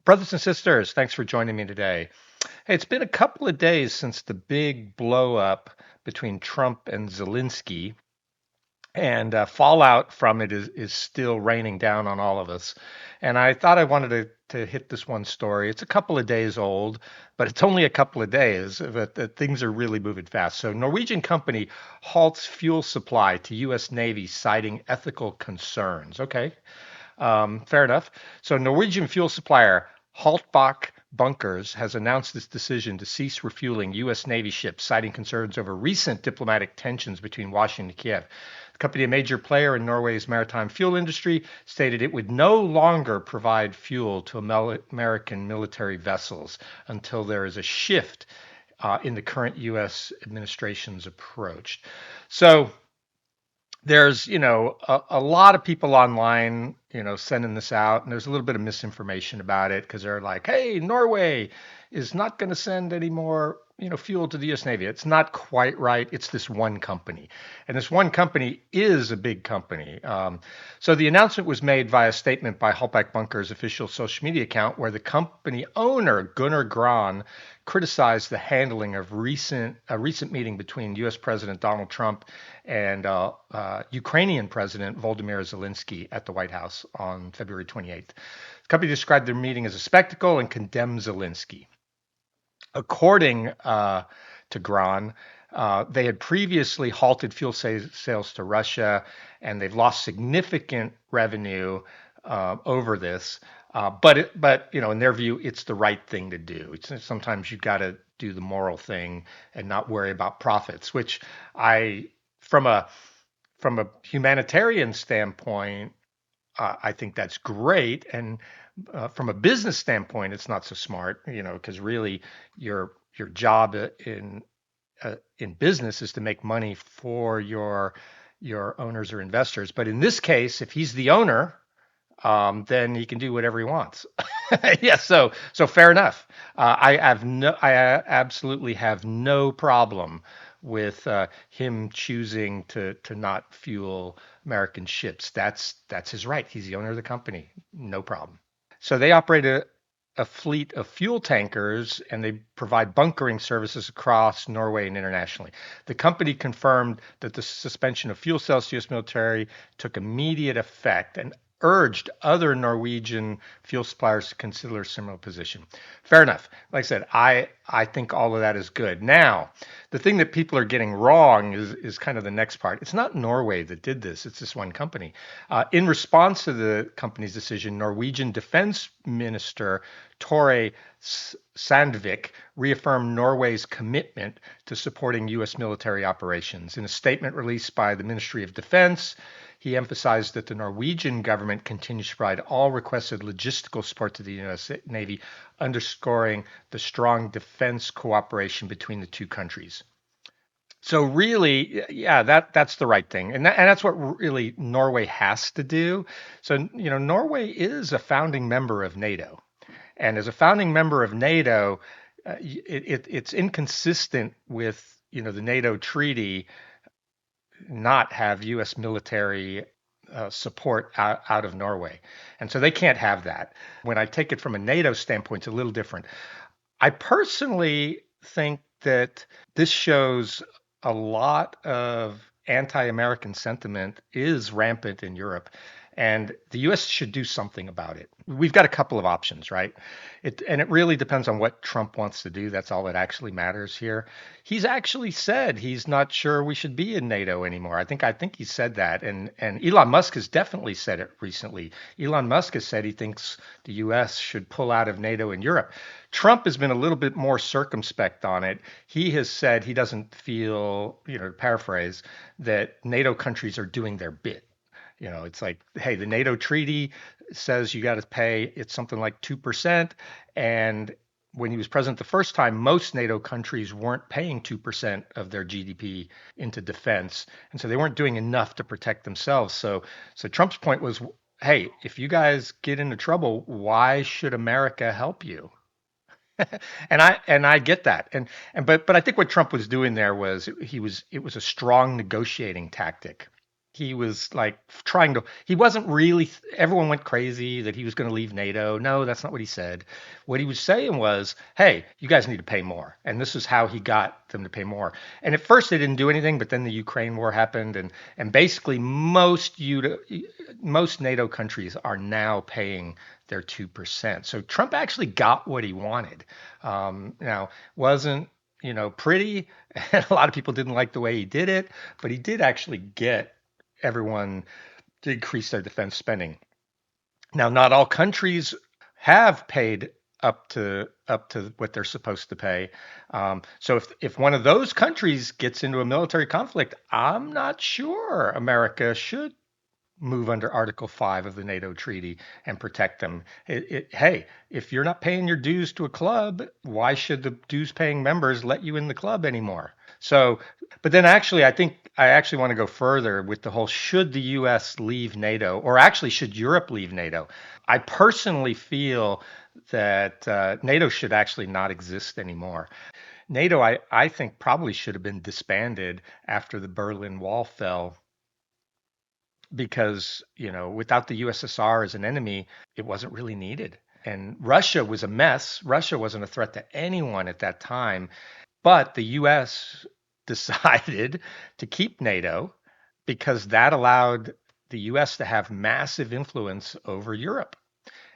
Brothers and sisters, thanks for joining me today. Hey, it's been a couple of days since the big blow up between Trump and Zelensky, and fallout from it is still raining down on all of us. And I thought I wanted to hit this one story. It's a couple of days old, but it's only a couple of days, but things are really moving fast. So, Norwegian company halts fuel supply to U.S. Navy citing ethical concerns. Okay, fair enough. So, Norwegian fuel supplier Haltbach Bunkers has announced its decision to cease refueling U.S. Navy ships, citing concerns over recent diplomatic tensions between Washington and Kiev. The company, a major player in Norway's maritime fuel industry, stated it would no longer provide fuel to American military vessels until there is a shift in the current U.S. administration's approach. So, there's a lot of people online sending this out, and there's a little bit of misinformation about it because they're like, hey, Norway is not going to send any more fuel to the US Navy. It's not quite right. It's this one company, and this one company is a big company. So the announcement was made via a statement by Halbach Bunker's official social media account, where the company owner Gunnar Gran criticized the handling of a recent meeting between U.S. President Donald Trump and Ukrainian President Volodymyr Zelensky at the White House on February 28th. The company described their meeting as a spectacle and condemned Zelensky. According to Gran, they had previously halted fuel sales to Russia, and they've lost significant revenue over this. But in their view, it's the right thing to do. Sometimes you've got to do the moral thing and not worry about profits, which I, from a humanitarian standpoint, I think that's great. And from a business standpoint, it's not so smart, because really your job in business is to make money for your owners or investors. But in this case, if he's the owner, then he can do whatever he wants. Yeah, so fair enough. I absolutely have no problem with him choosing to not fuel American ships. That's his right. He's the owner of the company. No problem. So they operate a fleet of fuel tankers, and they provide bunkering services across Norway and internationally. The company confirmed that the suspension of fuel sales to U.S. military took immediate effect and urged other Norwegian fuel suppliers to consider a similar position. Fair enough. Like I said, I think all of that is good. Now, the thing that people are getting wrong is kind of the next part. It's not Norway that did this, it's this one company. In response to the company's decision, Norwegian Defense Minister Tore Sandvik reaffirmed Norway's commitment to supporting U.S. military operations. In a statement released by the Ministry of Defense, he emphasized that the Norwegian government continues to provide all requested logistical support to the U.S. Navy, underscoring the strong defense cooperation between the two countries. So really, yeah, that's the right thing, and that's what really Norway has to do. So Norway is a founding member of NATO, and as a founding member of NATO, it's inconsistent with the NATO treaty not have U.S. military support out of Norway. And so they can't have that. When I take it from a NATO standpoint, it's a little different. I personally think that this shows a lot of anti-American sentiment is rampant in Europe, and the U.S. should do something about it. We've got a couple of options, right? And it really depends on what Trump wants to do. That's all that actually matters here. He's actually said he's not sure we should be in NATO anymore. I think he said that, and Elon Musk has definitely said it recently. Elon Musk has said he thinks the U.S. should pull out of NATO and Europe. Trump has been a little bit more circumspect on it. He has said he doesn't feel, to paraphrase, that NATO countries are doing their bit. It's like, hey, the NATO treaty says you got to pay, it's something like 2%. And when he was president the first time, most NATO countries weren't paying 2% of their GDP into defense. And so they weren't doing enough to protect themselves. So Trump's point was, hey, if you guys get into trouble, why should America help you? And I get that. And but I think what Trump was doing there was it was a strong negotiating tactic. he was like trying to, he wasn't really, everyone went crazy that he was going to leave NATO. No, that's not what he said. What he was saying was, hey, you guys need to pay more. And this is how he got them to pay more. And at first they didn't do anything, but then the Ukraine war happened. And basically most NATO countries are now paying their 2%. So Trump actually got what he wanted. Now, wasn't, pretty. And a lot of people didn't like the way he did it, but he did actually get everyone to increase their defense spending. Now, not all countries have paid up to what they're supposed to pay. So if one of those countries gets into a military conflict, I'm not sure America should move under Article 5 of the NATO treaty and protect them. Hey, if you're not paying your dues to a club, why should the dues paying members let you in the club anymore? So, but then actually, I think I actually want to go further with the whole should the US leave NATO, or actually, should Europe leave NATO? I personally feel that NATO should actually not exist anymore. NATO, I think, probably should have been disbanded after the Berlin Wall fell because, without the USSR as an enemy, it wasn't really needed. And Russia was a mess. Russia wasn't a threat to anyone at that time. But the US decided to keep NATO because that allowed the US to have massive influence over Europe.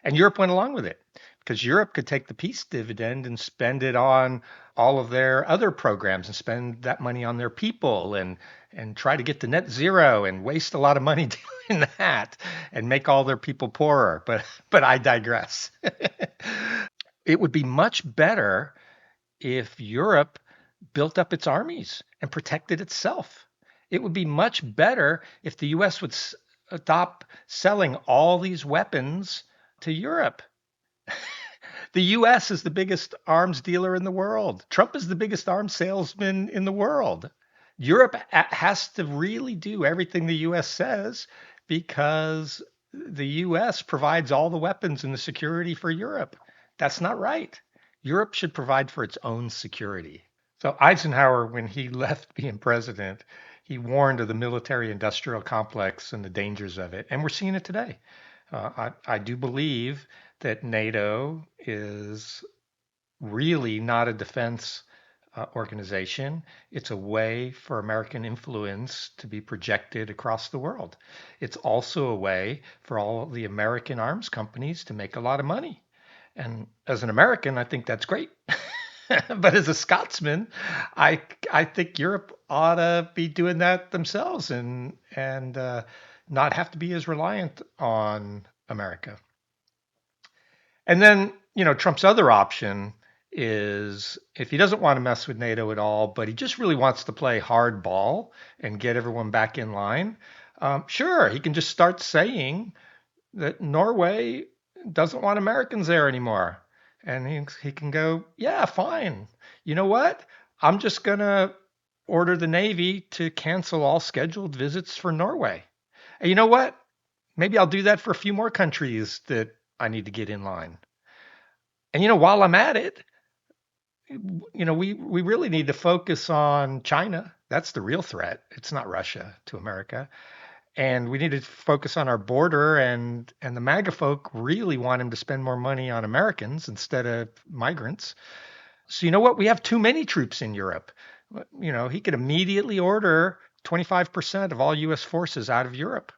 And Europe went along with it because Europe could take the peace dividend and spend it on all of their other programs and spend that money on their people and try to get to net zero and waste a lot of money doing that and make all their people poorer. But I digress. It would be much better if Europe built up its armies and protected itself. It would be much better if the US would stop selling all these weapons to Europe. The US is the biggest arms dealer in the world. Trump is the biggest arms salesman in the world. Europe has to really do everything the US says because the US provides all the weapons and the security for Europe. That's not right. Europe should provide for its own security. So Eisenhower, when he left being president, he warned of the military industrial complex and the dangers of it. And we're seeing it today. I do believe that NATO is really not a defense organization. It's a way for American influence to be projected across the world. It's also a way for all of the American arms companies to make a lot of money. And as an American, I think that's great. But as a Scotsman, I think Europe ought to be doing that themselves and not have to be as reliant on America. And then, Trump's other option is if he doesn't want to mess with NATO at all, but he just really wants to play hardball and get everyone back in line, sure, he can just start saying that Norway doesn't want Americans there anymore. And he can go, yeah, fine. You know what? I'm just going to order the Navy to cancel all scheduled visits for Norway. And you know what? Maybe I'll do that for a few more countries that I need to get in line. And while I'm at it, we really need to focus on China. That's the real threat. It's not Russia to America. And we need to focus on our border and the MAGA folk really want him to spend more money on Americans instead of migrants. So you know what? We have too many troops in Europe. He could immediately order 25% of all US forces out of Europe.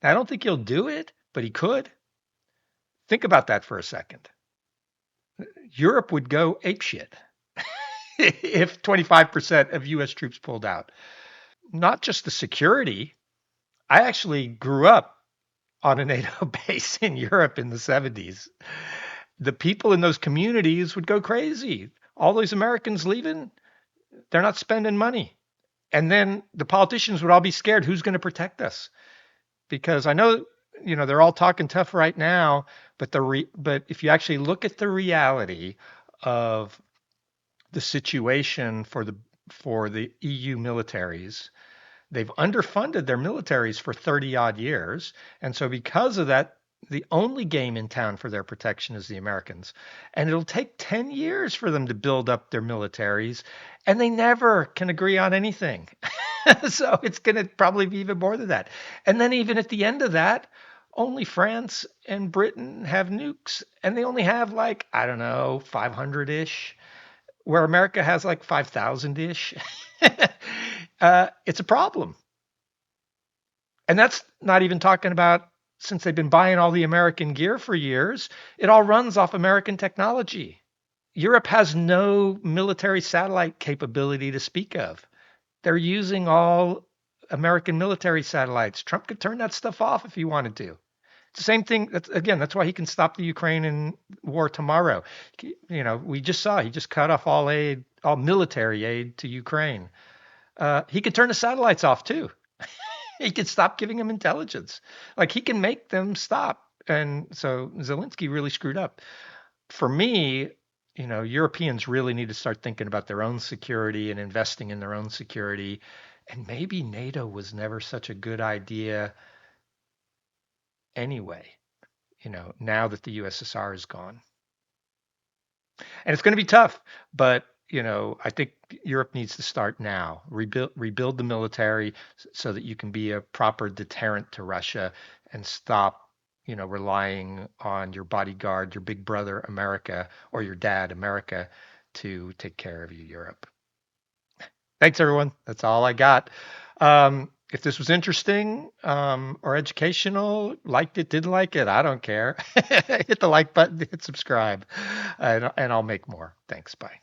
Now, I don't think he'll do it, but he could. Think about that for a second. Europe would go apeshit if 25% of US troops pulled out. Not just the security. I actually grew up on a NATO base in Europe in the 70s. The people in those communities would go crazy. All those Americans leaving, they're not spending money. And then the politicians would all be scared who's going to protect us? Because I know, they're all talking tough right now, but but if you actually look at the reality of the situation for the EU militaries, they've underfunded their militaries for 30 odd years. And so because of that, the only game in town for their protection is the Americans. And it'll take 10 years for them to build up their militaries, and they never can agree on anything. So it's going to probably be even more than that. And then even at the end of that, only France and Britain have nukes, and they only have like, I don't know, 500-ish, where America has like 5,000-ish. It's a problem. And that's not even talking about, since they've been buying all the American gear for years, it all runs off American technology. Europe has no military satellite capability to speak of. They're using all American military satellites. Trump could turn that stuff off if he wanted to. It's the same thing. That's why he can stop the Ukrainian war tomorrow. We just saw he just cut off all aid, all military aid to Ukraine. He could turn the satellites off too. He could stop giving them intelligence. Like he can make them stop. And so Zelensky really screwed up. For me, Europeans really need to start thinking about their own security and investing in their own security. And maybe NATO was never such a good idea anyway, now that the USSR is gone. And it's going to be tough, but I think Europe needs to start now. Rebuild the military so that you can be a proper deterrent to Russia and stop, relying on your bodyguard, your big brother America, or your dad America to take care of you, Europe. Thanks, everyone. That's all I got. If this was interesting or educational, liked it, didn't like it, I don't care. Hit the like button, hit subscribe, and I'll make more. Thanks. Bye.